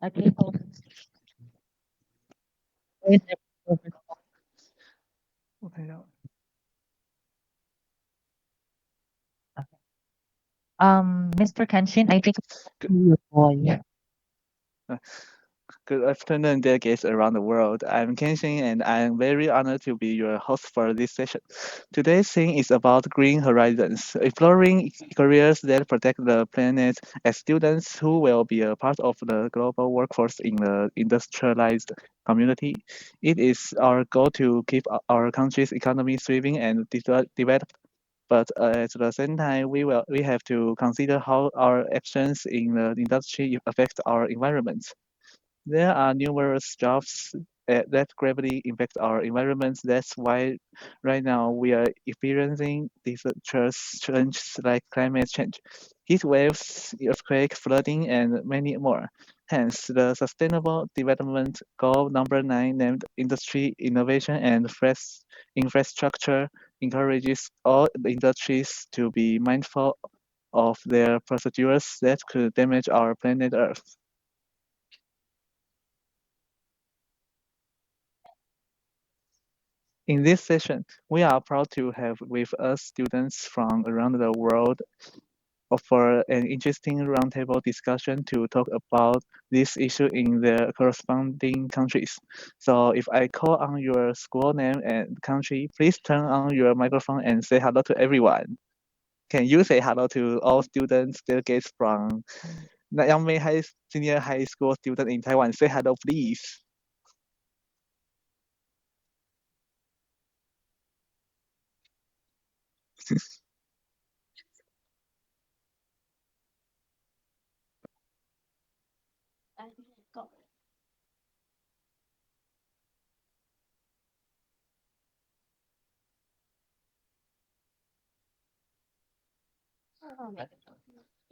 Okay, so with the- Mr. Kenshin, I think your boy. Good afternoon, dear guests around the world. I'm Kenshin, and I'm very honored to be your host for this session. Today's theme is about green horizons, exploring careers that protect the planet as students who will be a part of the global workforce in the industrialized community. It is our goal to keep our country's economy thriving and developed. But at the same time, we have to consider how our actions in the industry affect our environment. There are numerous jobs that gravely impact our environment. That's why right now we are experiencing disastrous changes like climate change, heat waves, earthquake, flooding, and many more. Hence, the Sustainable Development Goal number 9, named Industry Innovation and Fresh Infrastructure, encourages all the industries to be mindful of their procedures that could damage our planet Earth. In this session, we are proud to have with us students from around the world for an interesting roundtable discussion to talk about this issue in their corresponding countries. So if I call on your school name and country, please turn on your microphone and say hello to everyone. Can you say hello to all students, delegates from Nanyang High Senior High School student in Taiwan? Say hello, please.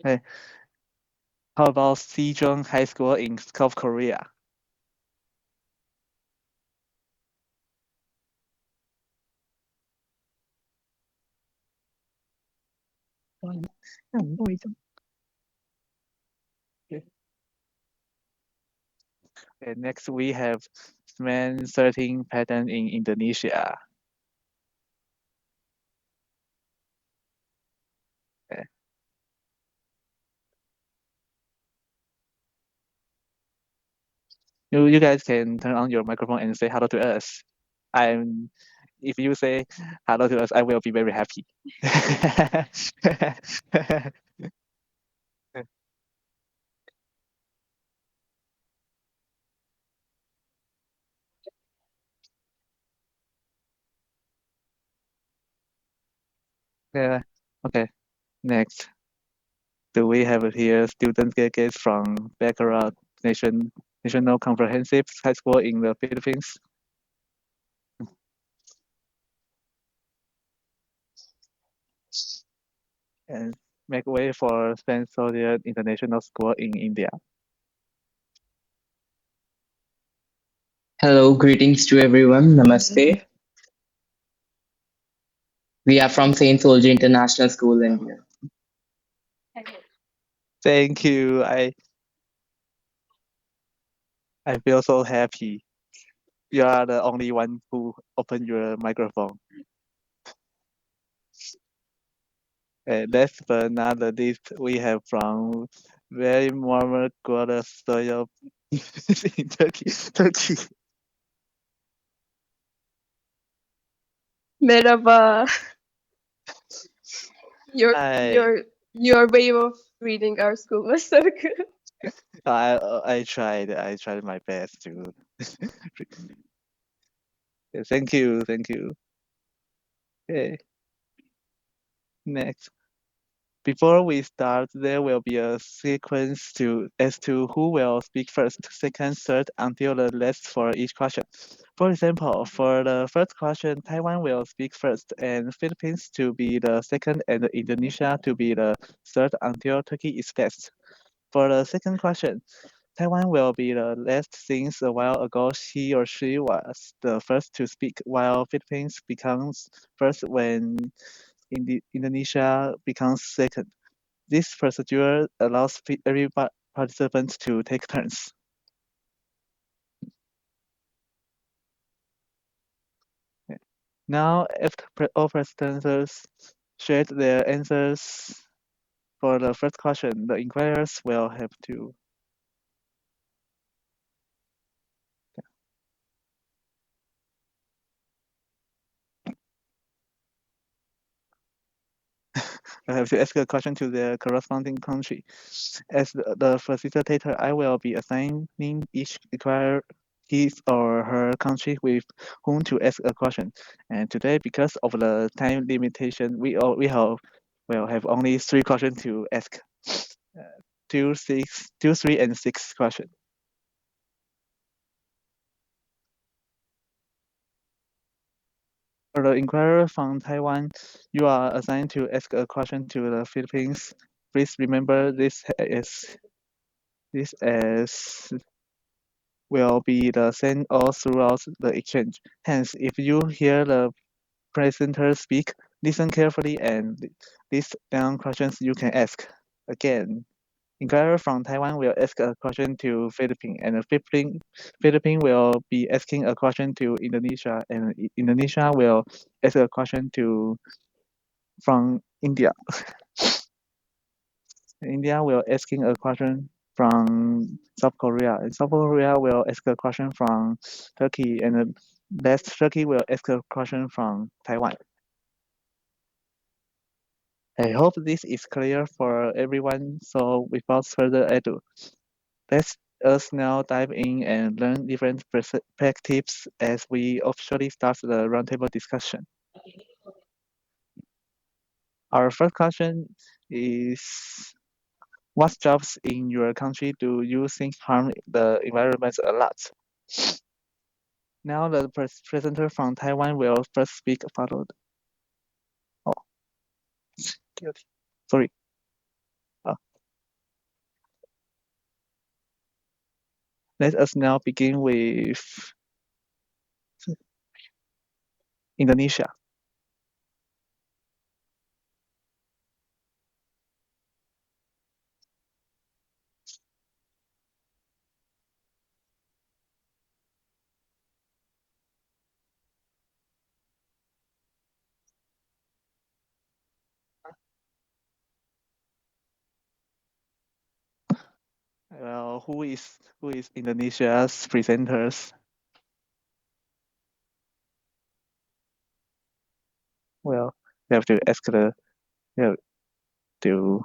Hey, how about Sejong High School in South Korea? Okay, next we have man 13 pattern in Indonesia. Okay. You guys can turn on your microphone and say hello to us. I'm if you say hello to us, I will be very happy. Yeah. Okay. Next, do we have here student Gege from Bacarrat National Comprehensive High School in the Philippines? And make way for Spencer International School in India. Hello, greetings to everyone. Namaste. We are from Saint Soldier International School, India. Thank you. I feel so happy. You are the only one who opened your microphone. Last but not the least, we have from very warm Guadalajara soil in Turkey. Turkey. Merhaba. Your I your your way of reading our school was so good. I tried my best to. Thank you, thank you. Okay, next. Before we start, there will be a sequence as to who will speak first, second, third, until the last for each question. For example, for the first question, Taiwan will speak first, and Philippines to be the second, and Indonesia to be the third until Turkey is last. For the second question, Taiwan will be the last since a while ago he or she was the first to speak, while Philippines becomes first when Indonesia becomes second. This procedure allows every participant to take turns. Now, after all presenters shared their answers for the first question, the inquirers will have to ask a question to their corresponding country. As the facilitator, I will be assigning each inquirer his or her country with whom to ask a question. And today, because of the time limitation, we will have only 3 questions to ask. 3, and 6 questions. For the inquirer from Taiwan, you are assigned to ask a question to the Philippines. Please remember this as will be the same all throughout the exchange. Hence, if you hear the presenter speak, listen carefully and list down questions you can ask. Again, inquirer from Taiwan will ask a question to Philippines, and the Philippines will be asking a question to Indonesia, and Indonesia will ask a question from India. India will asking a question from South Korea, and South Korea will ask a question from Turkey, and last Turkey will ask a question from Taiwan. I hope this is clear for everyone, so without further ado, let us now dive in and learn different perspectives as we officially start the roundtable discussion. Our first question is, what jobs in your country do you think harm the environment a lot? Now the presenter from Taiwan will first speak, followed. Oh, guilty. Sorry. Let us now begin with Indonesia. Well, who is Indonesia's presenters? Well, you have to ask the you have to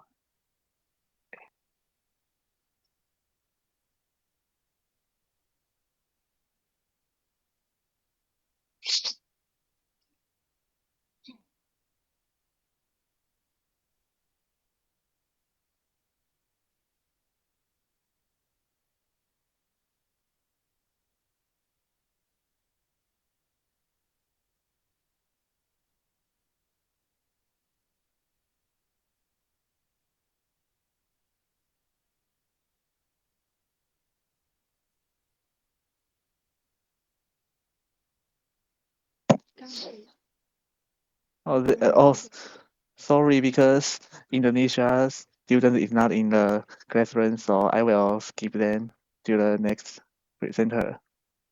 sorry, because Indonesia's student is not in the classroom, so I will skip them to the next presenter.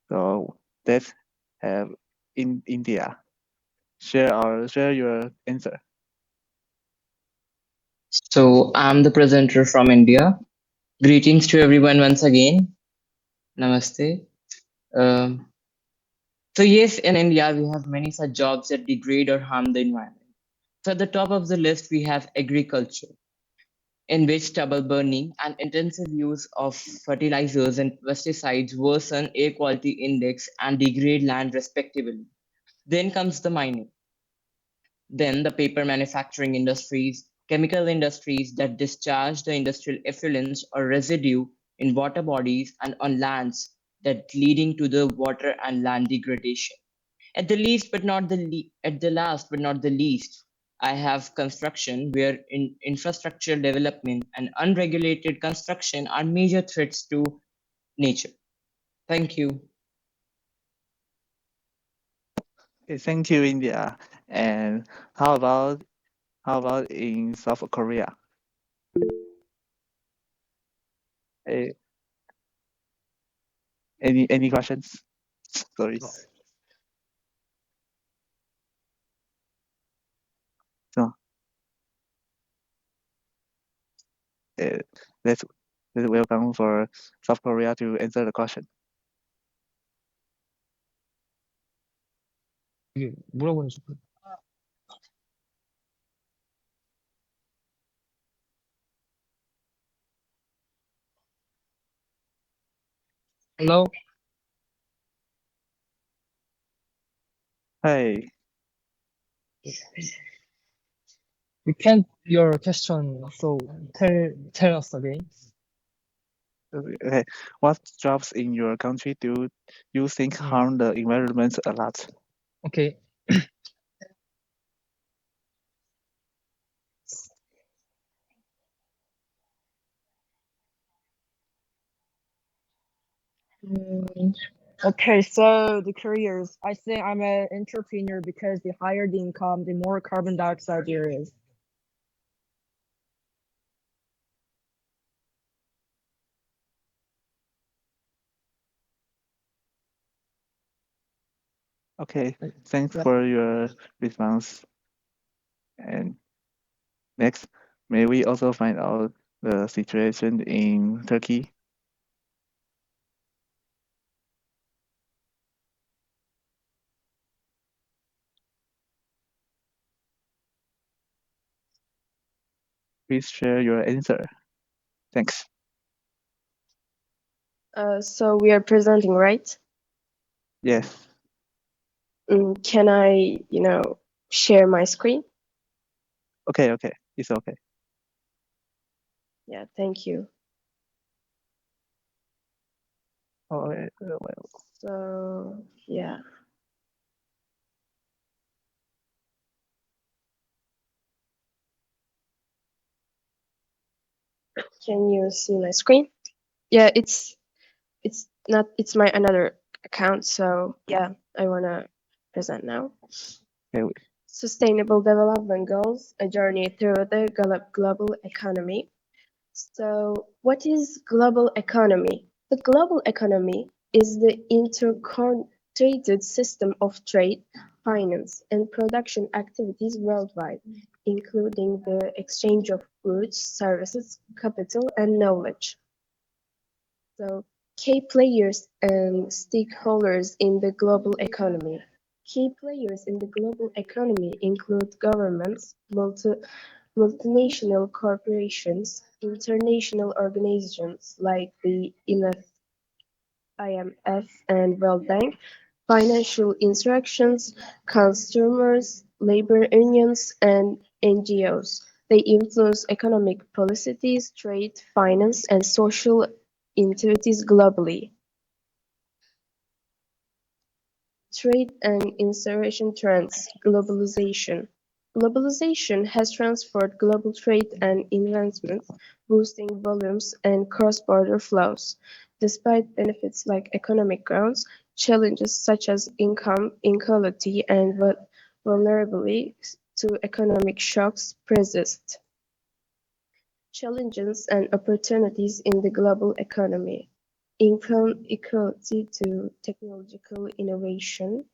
So let's have in India. Share your answer. So I'm the presenter from India. Greetings to everyone once again. Namaste. Um, so yes, in India we have many such jobs that degrade or harm the environment. So at the top of the list we have agriculture, in which stubble burning and intensive use of fertilizers and pesticides worsen air quality index and degrade land respectively. Then comes the mining. Then the paper manufacturing industries, chemical industries that discharge the industrial effluents or residue in water bodies and on lands, that leading to the water and land degradation. At the least, but not at the last, but not the least, I have construction, where infrastructure development and unregulated construction are major threats to nature. Thank you. Okay, thank you, India. And how about in South Korea? Eh, any questions? Sorry. Let's welcome for South Korea to answer the question. 이게 뭐라고 하는지. Hello. Hey, Repeat your question. So tell us again. okay. What jobs in your country do you think harm the environment a lot? Okay. Okay, so the careers. I say I'm an entrepreneur because the higher the income, the more carbon dioxide there is. Okay, thanks Right. for your response. And next, may we also find out the situation in Turkey? Please share your answer. Thanks. So we are presenting, right? Yes. Can I, share my screen? Okay, it's okay. Yeah, thank you. Oh, well, So, yeah. Can you see my screen? Yeah, it's not, it's my another account. So yeah, I wanna present now. okay, Sustainable Development Goals, a journey through the global economy. So what is global economy? The global economy is the interconnected system of trade, finance, and production activities worldwide, including the exchange of goods, services, capital, and knowledge. So key players and stakeholders in the global economy. Key players in the global economy include governments, multinational corporations, international organizations like the IMF and World Bank, financial institutions, consumers, labor unions, and NGOs. They influence economic policies, trade, finance, and social activities globally. Trade and insertion trends. Globalization. Globalization has transformed global trade and investment, boosting volumes and cross-border flows. Despite benefits like economic growth, challenges such as income inequality and vulnerability to economic shocks persist. Challenges and opportunities in the global economy. Income equality to technological innovation,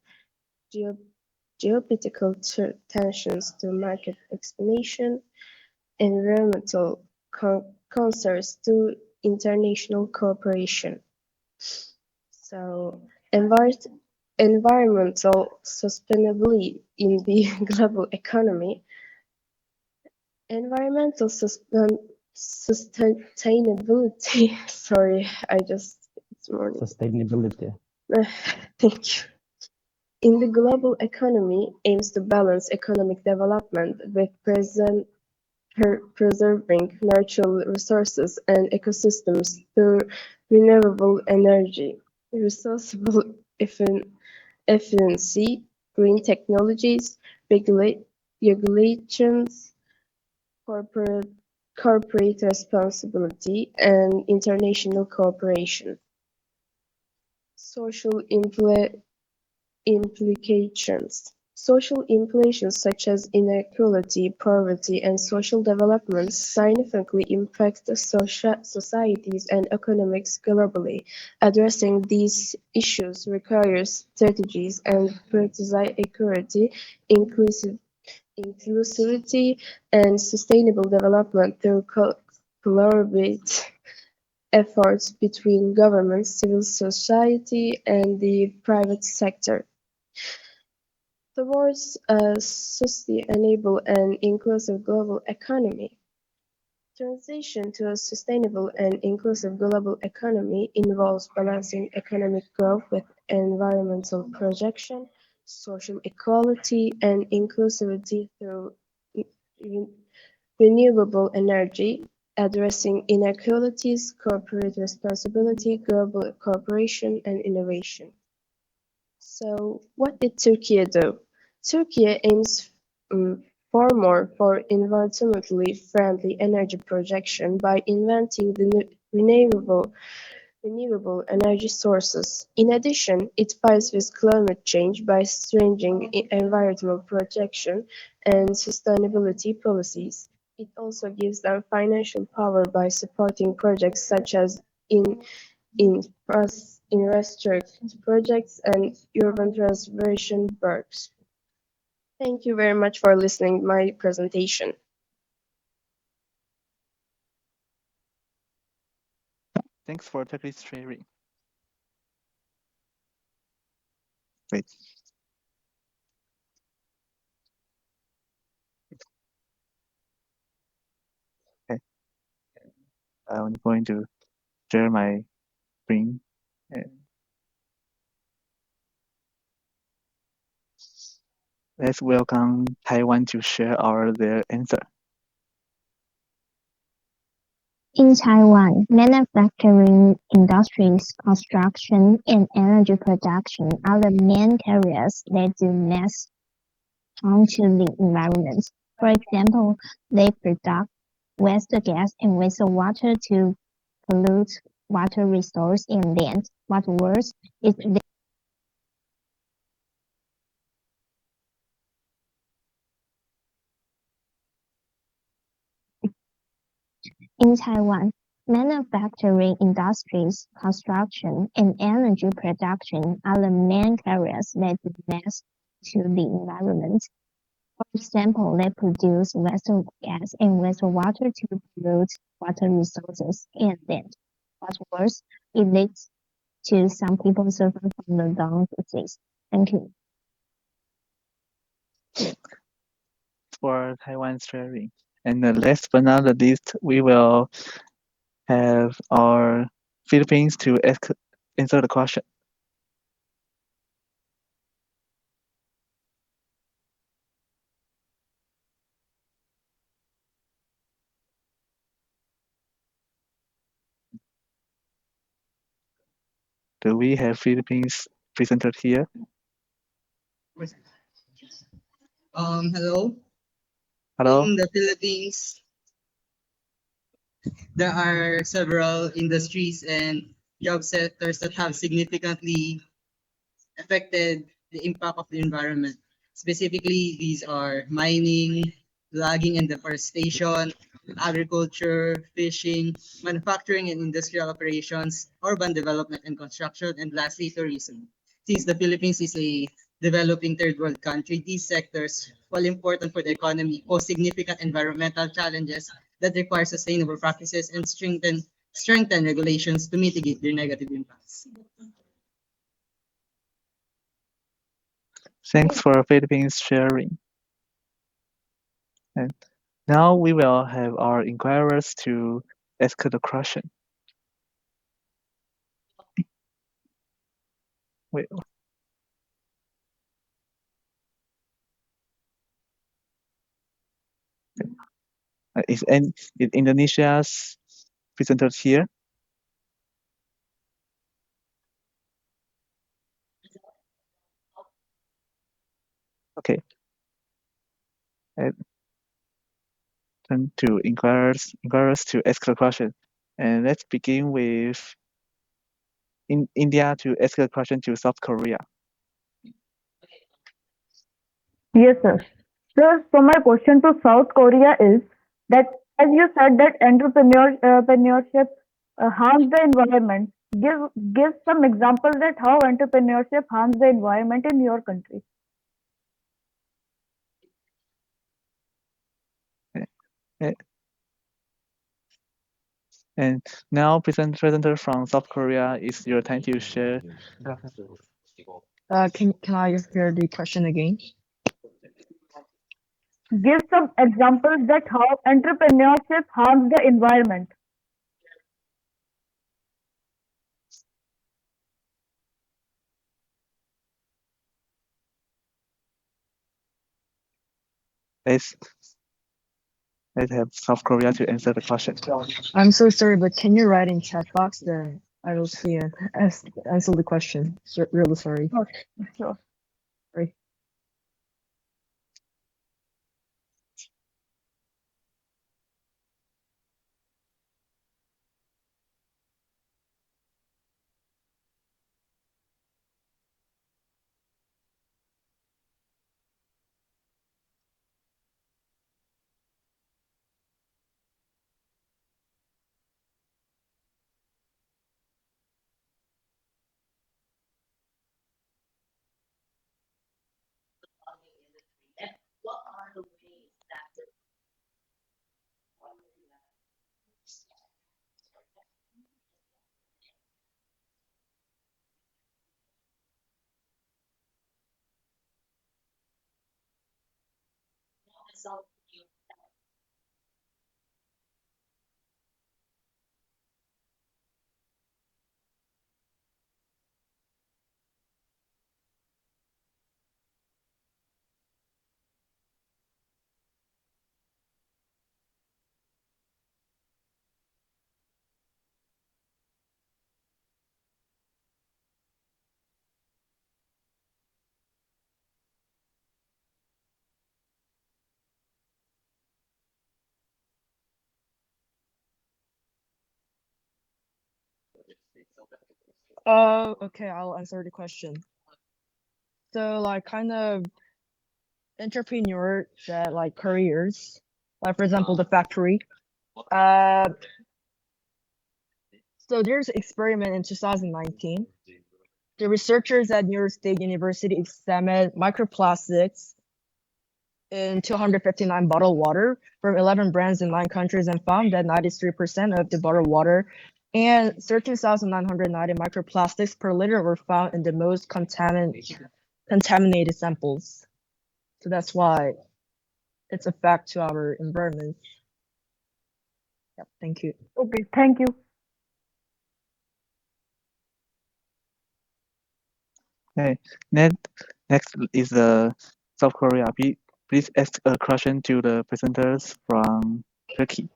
geopolitical tensions to market expansion, environmental concerns to international cooperation. So, environmental sustainability in the global economy. Environmental sustainability. Sorry, it's morning. Sustainability. Thank you. In the global economy aims to balance economic development with preserving natural resources and ecosystems through renewable energy, resourceable efficiency, green technologies, regulations, corporate responsibility, and international cooperation. Social implications. Social implications such as inequality, poverty, and social development significantly impact societies and economics globally. Addressing these issues requires strategies and prioritize equity, inclusivity, and sustainable development through collaborate efforts between governments, civil society, and the private sector towards a sustainable and inclusive global economy. Transition to a sustainable and inclusive global economy involves balancing economic growth with environmental protection, social equality, and inclusivity through re- renewable energy, addressing inequalities, corporate responsibility, global cooperation, and innovation. So, what did Turkey do? Turkey aims far more for environmentally friendly energy production by inventing the renewable energy sources. In addition, it fights with climate change by strengthening environmental protection and sustainability policies. It also gives them financial power by supporting projects such as in infrastructure projects and urban transformation works. Thank you very much for listening to my presentation. Thanks for Turkish sharing. Wait. Okay. I'm going to share my screen. And let's welcome Taiwan to share their answer. In Taiwan, manufacturing industries, construction, and energy production are the main areas that do mass harm to the environment. For example, they produce waste gas and wastewater to pollute water resources and land. What worse is in Taiwan, manufacturing industries, construction, and energy production are the main areas that do mass to the environment. For example, they produce waste gas and wastewater to pollute water resources and land. What's worse, it leads to some people suffering from the lung disease. Thank you. For Taiwan sharing. And last but not the least, we will have our Philippines to answer the question. Do we have Philippines presented here? Hello. Hello? In the Philippines, there are several industries and job sectors that have significantly affected the impact of the environment. Specifically, these are mining, logging and deforestation, agriculture, fishing, manufacturing and industrial operations, urban development and construction, and lastly, tourism. Since the Philippines is a developing third world country, these sectors, while important for the economy, pose significant environmental challenges that require sustainable practices and strengthen regulations to mitigate their negative impacts. Thanks for Philippines sharing. And now we will have our inquirers to ask the question. Wait. Is Indonesia's presented here? Okay. And turn to inquirers to ask the question. And let's begin with India to ask the question to South Korea. Yes, sir. So my question to South Korea is that, as you said, that entrepreneurship harms the environment. Give some examples that how entrepreneurship harms the environment in your country. Eh, And now, presenter from South Korea, it's your time to share. Can I hear the question again? Give some examples that how entrepreneurship harms the environment. Let's have South Korea to answer the question. I'm so sorry, but can you write in chat box? Then I will see and answer the question. Really sorry. Okay, sure. Sorry. Okay, I'll answer the question. So like kind of entrepreneur that like careers, like for example the factory. So there's an experiment in 2019. The researchers at New York State University examined microplastics in 259 bottled water from 11 brands in 9 countries and found that 93% of the bottled water and 13,990 microplastics per liter were found in the most contaminated samples. So that's why it's a fact to our environment. Yep, thank you. Okay, thank you. Okay, next is the South Korea. Please ask a question to the presenters from Turkey.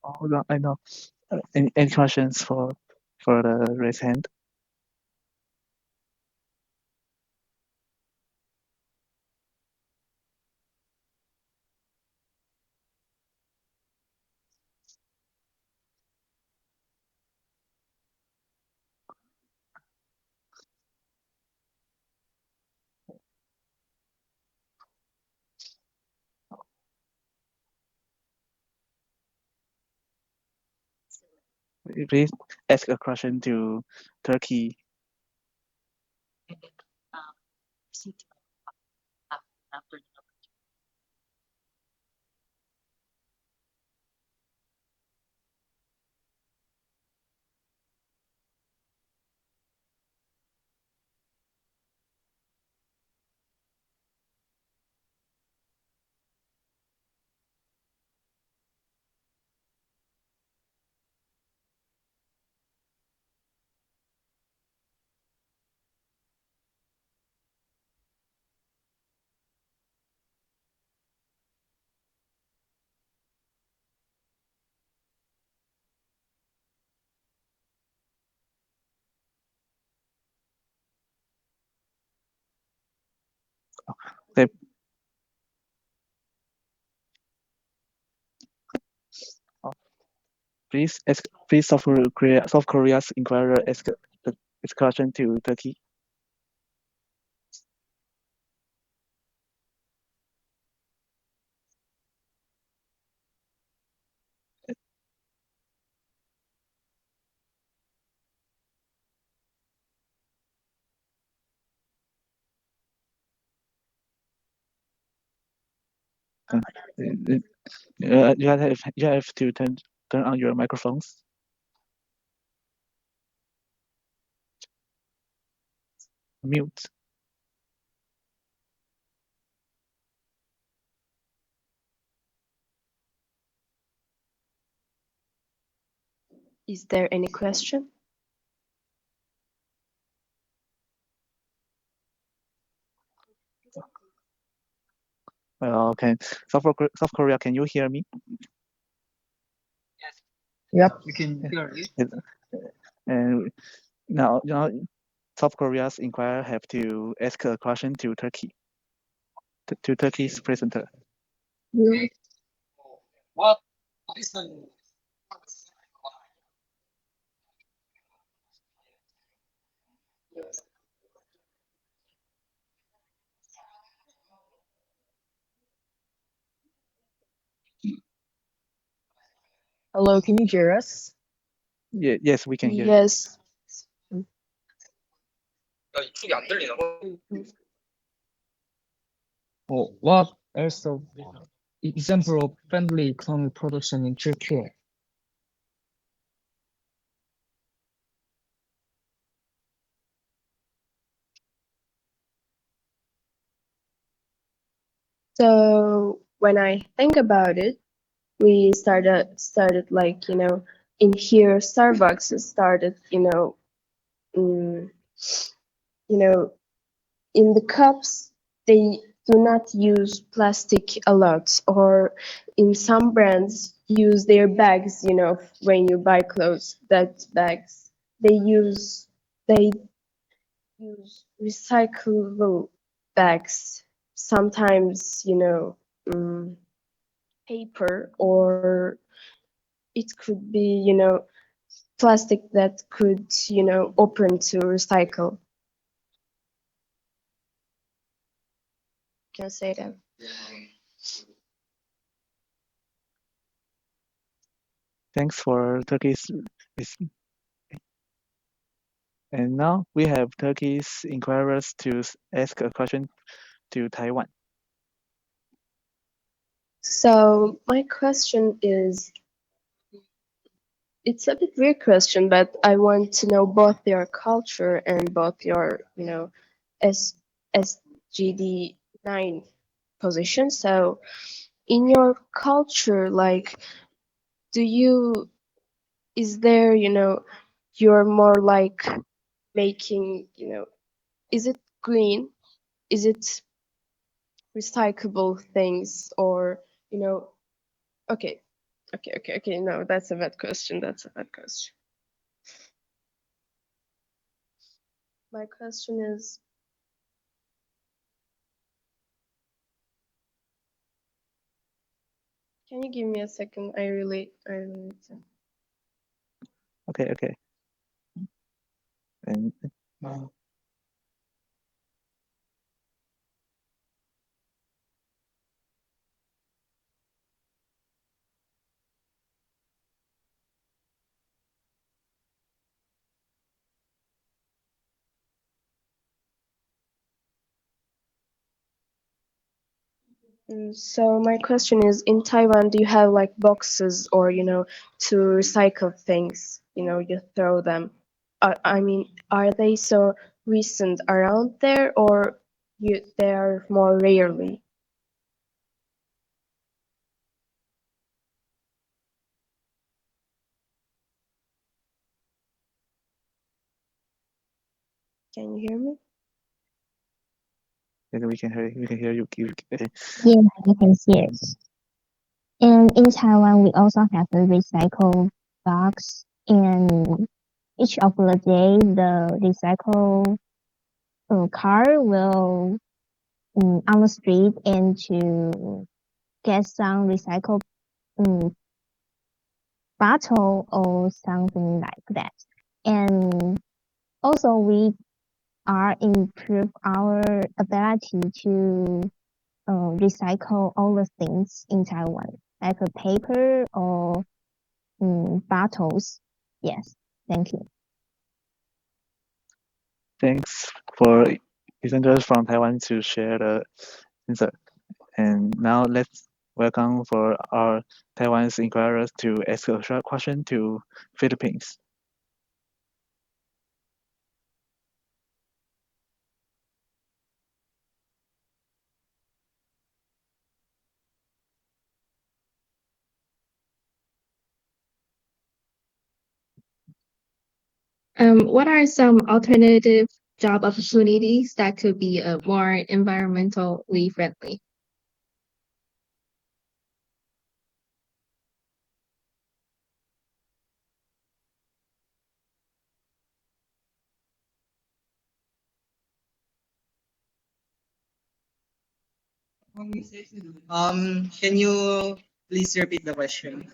Oh, hold on, I know. Any questions for the raised hand? Please ask a question to Turkey. Okay. Please South Korea's inquirer ask the question to Turkey. You have to turn on your microphones. Mute. Is there any question? Well, okay. South Korea, can you hear me? Yep. And now, South Korea's inquirer have to ask a question to Turkey, to Turkey's presenter. Hello, can you hear us? Yes, we can hear you. Yes. What also example of friendly economic production in Turkey? So when I think about it, we started like, in here Starbucks started, mm, in the cups they do not use plastic a lot, or in some brands use their bags, when you buy clothes, that bags they use recyclable bags, sometimes, paper, or it could be, plastic that could, open to recycle. Can I say that? Thanks for Turkey's. And now we have Turkey's inquirers to ask a question to Taiwan. So my question is, it's a bit weird question, but I want to know both your culture and both your, SGD 9 position. So in your culture, like, is there, you're more like making, is it green? Is it recyclable things, or, okay. No, that's a bad question. My question is, can you give me a second? I really Okay. And So my question is, in Taiwan, do you have like boxes, or, to recycle things, you throw them? I mean, are they so recent around there, or they are more rarely? Can you hear me? we can hear you. Yeah, I can see it. And in Taiwan, we also have a recycle box, and each of the day, the recycle car will on the street and to get some recycle bottle or something like that. And also, we are improve our ability to recycle all the things in Taiwan, like a paper or bottles. Yes, thank you. Thanks for presenters from Taiwan to share the answer. And now let's welcome for our Taiwanese inquirers to ask a short question to Philippines. What are some alternative job opportunities that could be more environmentally friendly? Can you please repeat the question?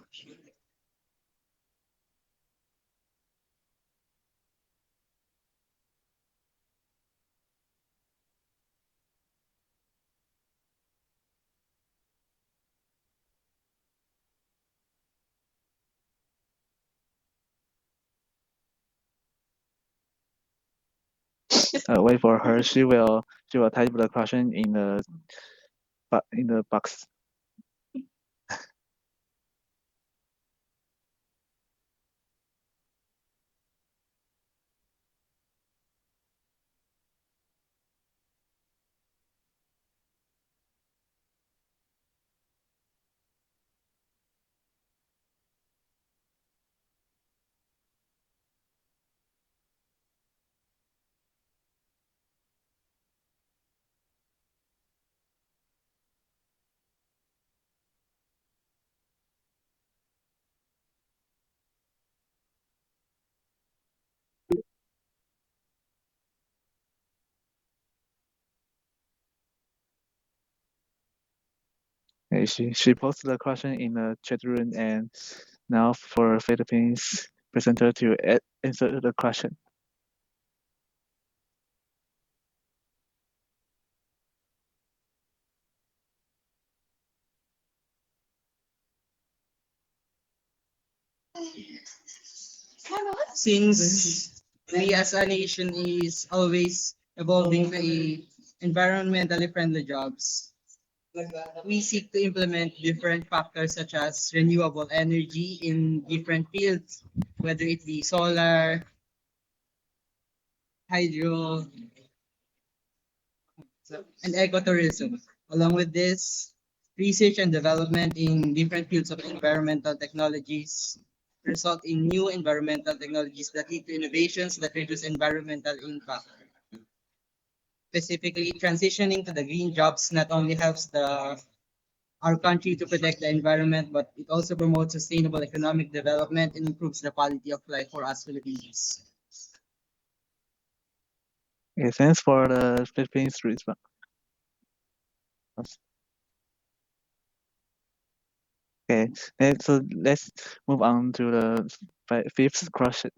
Wait for her. She will type the question in the box. Okay, she posted the question in the chat room, and now for Philippines presenter to answer the question. Since we as a nation is always evolving to environmentally friendly jobs, we seek to implement different factors such as renewable energy in different fields, whether it be solar, hydro, and ecotourism. Along with this, research and development in different fields of environmental technologies result in new environmental technologies that lead to innovations that reduce environmental impact. Specifically, transitioning to the green jobs not only helps our country to protect the environment, but it also promotes sustainable economic development and improves the quality of life for us Filipinos. Okay, thanks for the Philippines response. Okay, so let's move on to the fifth question.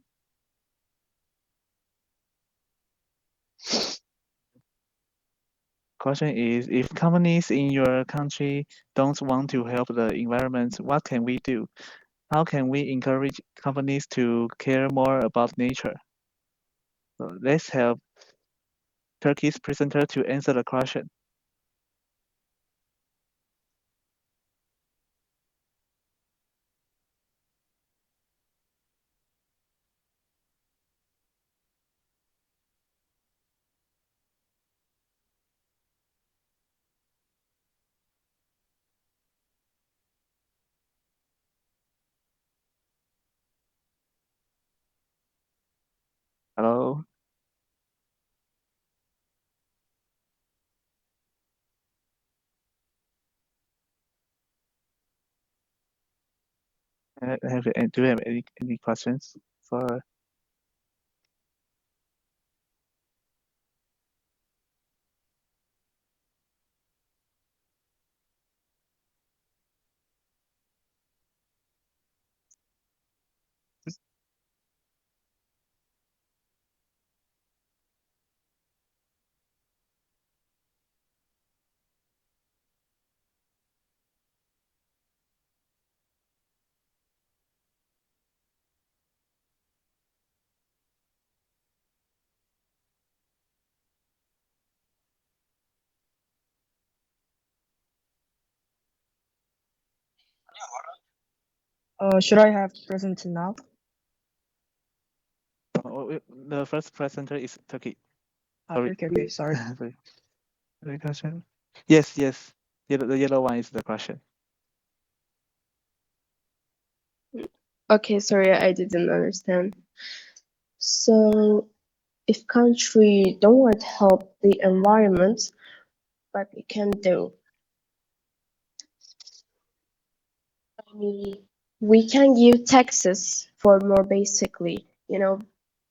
Question is, if companies in your country don't want to help the environment, what can we do? How can we encourage companies to care more about nature? So let's help Turkey's presenter to answer the question. Hello? Do you have any questions for? Should I have present now? The first presenter is Turkey. Okay, okay, sorry. Sorry. The question? Yes, yes. The yellow one is the question. Okay, sorry, I didn't understand. So, if country don't want to help the environment, what we can do? I mean, we can give taxes for more basically,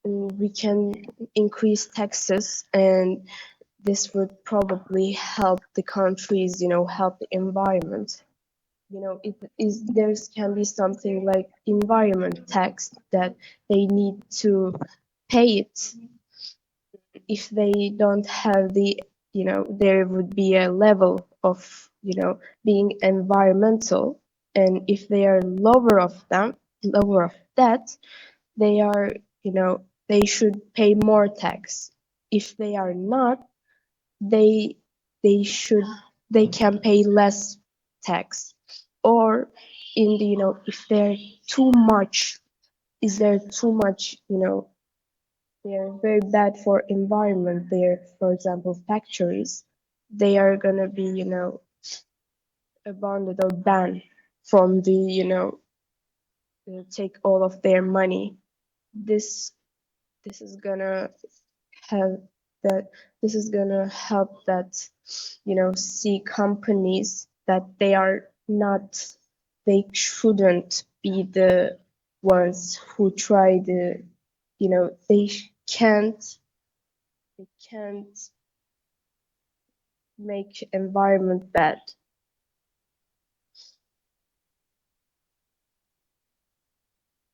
we can increase taxes and this would probably help the countries, help the environment. It is there can be something like environment tax that they need to pay it. If they don't have there would be a level of, being environmental, and if they are lower of that, they are, they should pay more tax. If they are not, they they should they can pay less tax. Or in the, if they're too much, is there too much, they're very bad for environment. They're, for example, factories, they are gonna be, abandoned or banned from the, take all of their money. This is gonna have that this is gonna help that, see companies that they are not, they shouldn't be the ones who try the, they can't make environment bad.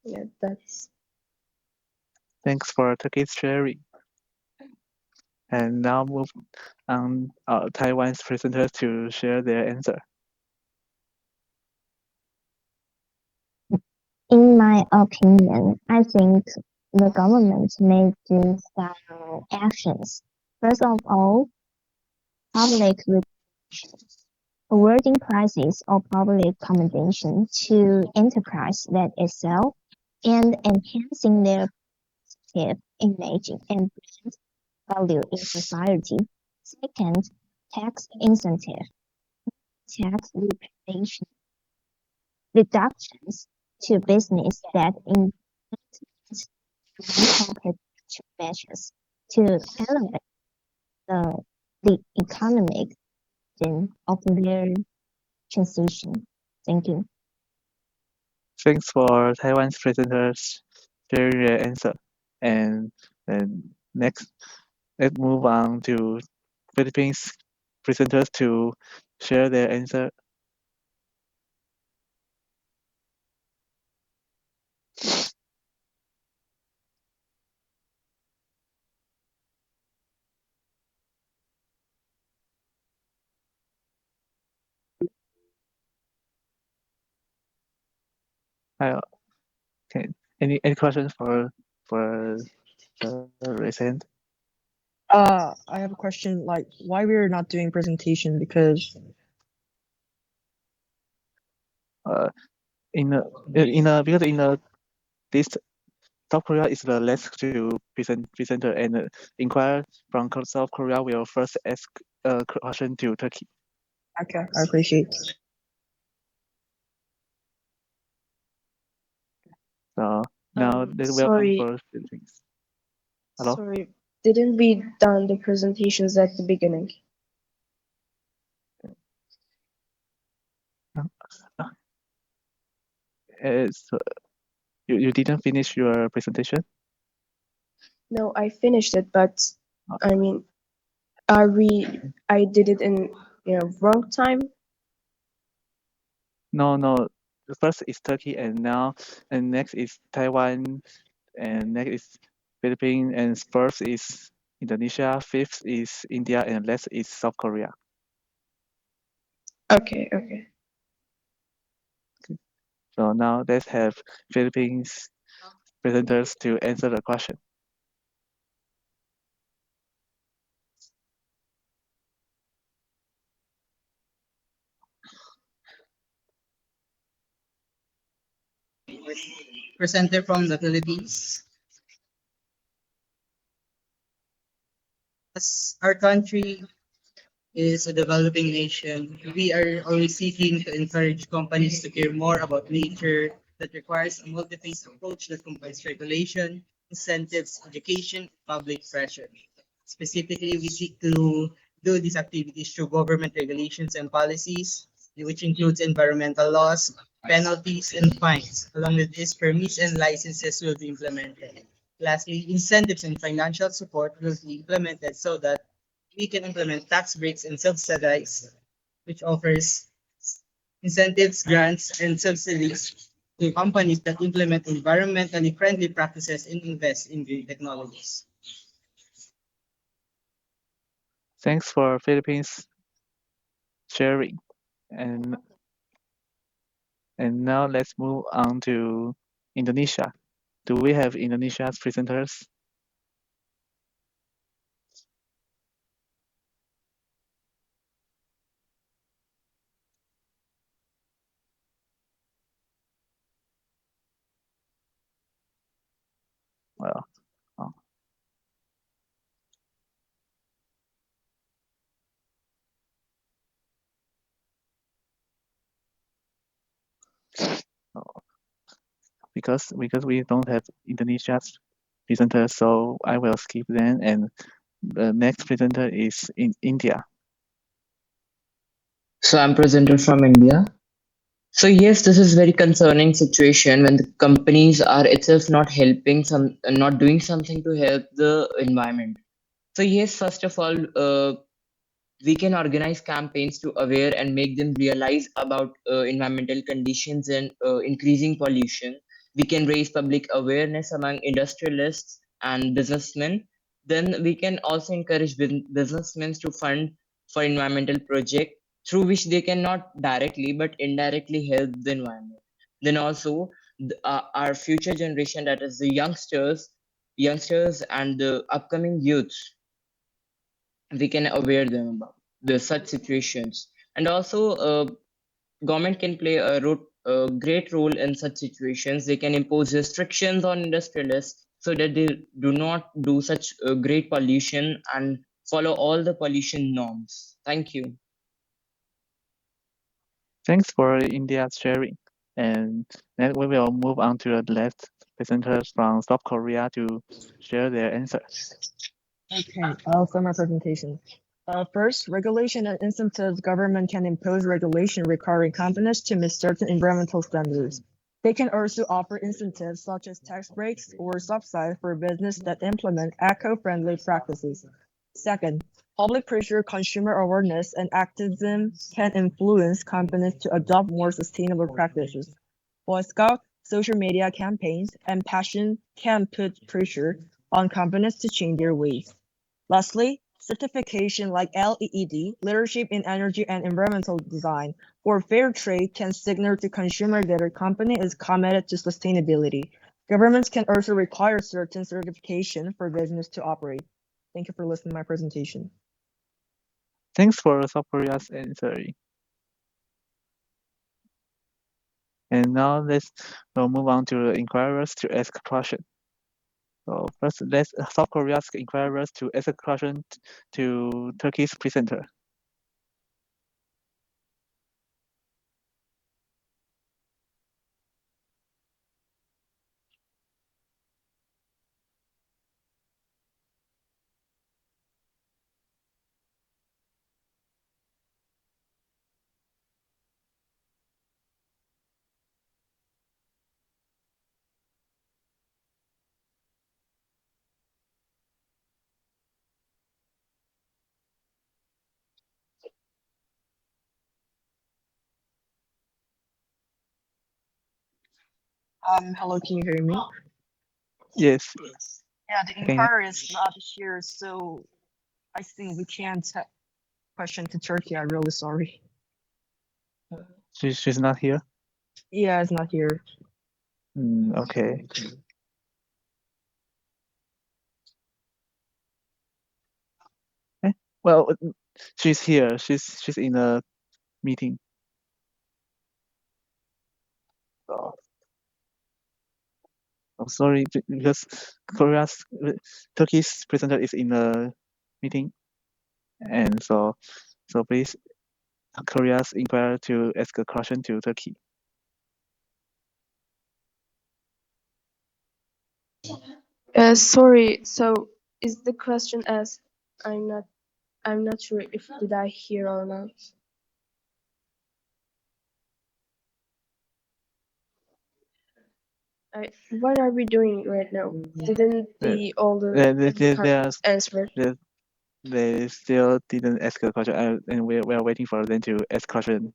Yeah, that's Thanks for Turkey's sharing. And now move on Taiwan's presenters to share their answer. In my opinion, I think the government may do some actions. First of all, public relations, awarding prizes or public commendation to enterprise that excel and enhancing their positive image and brand value in society. Second, tax incentive, tax reductions to business that implement non-competitive measures to elevate the economic of their transition. Thank you. Thanks for Taiwan's presenters sharing their answer. And then next, let's move on to Philippines presenters to share their answer. Okay. Any questions for the recent? I have a question, like why we're not doing presentation, because Because this South Korea is the last to presenter, and inquire from South Korea will first ask a question to Turkey. okay, I appreciate. So now let's welcome sorry, for Philippines. Hello. sorry, didn't we done the presentations at the beginning? So you didn't finish your presentation? No, I finished it, but I mean, I did it in, wrong time. No. The first is Turkey, and next is Taiwan, and next is Philippines, and first is Indonesia, fifth is India, and last is South Korea. Okay. So now let's have Philippines presenters to answer the question. presenter from the Philippines. As our country is a developing nation, we are always seeking to encourage companies to care more about nature. That requires a multi-phase approach that combines regulation, incentives, education, public pressure. Specifically, we seek to do these activities through government regulations and policies, which includes environmental laws, penalties, and fines. Along with this, permits and licenses will be implemented. Lastly, incentives and financial support will be implemented so that we can implement tax breaks and subsidies, which offers incentives, grants, and subsidies to companies that implement environmentally friendly practices and invest in green technologies. Thanks for Philippines sharing. And now let's move on to Indonesia. Do we have Indonesia's presenters? Well, oh, oh, because we don't have Indonesia's presenters, so I will skip them. And the next presenter is in India. So I'm presenter from India. So yes, this is very concerning situation when the companies are itself not doing something to help the environment. So yes, first of all, we can organize campaigns to aware and make them realize about environmental conditions and increasing pollution. We can raise public awareness among industrialists and businessmen. Then we can also encourage businessmen to fund for environmental project through which they cannot directly but indirectly help the environment. Then also our future generation, that is the youngsters and the upcoming youths, we can aware them about the such situations. And also government can play a great role in such situations. They can impose restrictions on industrialists so that they do not do such great pollution and follow all the pollution norms. Thank you. Thanks for India's sharing. And then we will move on to the last presenters from South Korea to share their answers. Okay, I'll start my presentation. First, regulation and incentives. Government can impose regulation requiring companies to meet certain environmental standards. They can also offer incentives such as tax breaks or subsidies for business that implement eco-friendly practices. Second, public pressure, consumer awareness, and activism can influence companies to adopt more sustainable practices. Boy Scout, social media campaigns, and passion can put pressure on companies to change their ways. Lastly, certification like LEED, Leadership in Energy and Environmental Design, or Fair Trade can signal to consumers that a company is committed to sustainability. Governments can also require certain certification for business to operate. Thank you for listening to my presentation. Thanks for South Korea's answer. And now we'll move on to the inquirers to ask a question. So first, let's South Korea's inquirers to ask a question to Turkey's presenter. Hello, can you hear me? Yes. Yeah, the Okay. inquirer is not here, so I think we can't question to Turkey. I'm really sorry. She's not here. Yeah, it's not here. Okay. Well, she's here. She's in a meeting. So sorry, because Korea's Turkey's presenter is in a meeting, and so please, Korea's inquire to ask a question to Turkey. Sorry. So is the question as I'm not sure if did I hear or not. What are we doing right now? Didn't the older answer? They still didn't ask a question, and we are waiting for them to ask question.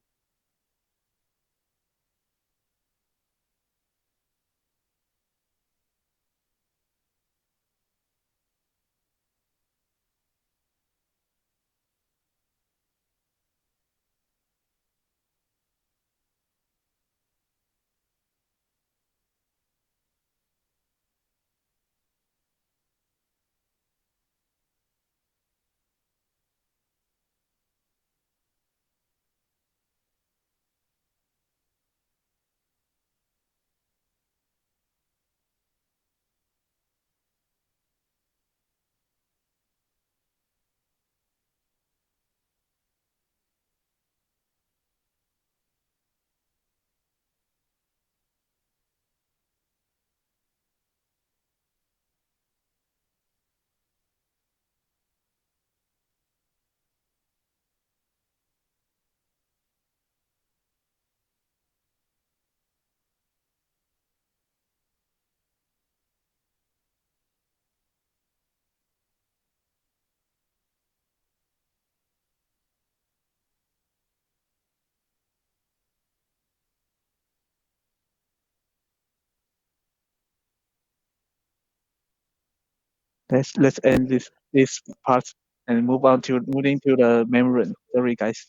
Let's end this part and moving to the main room. Sorry, guys.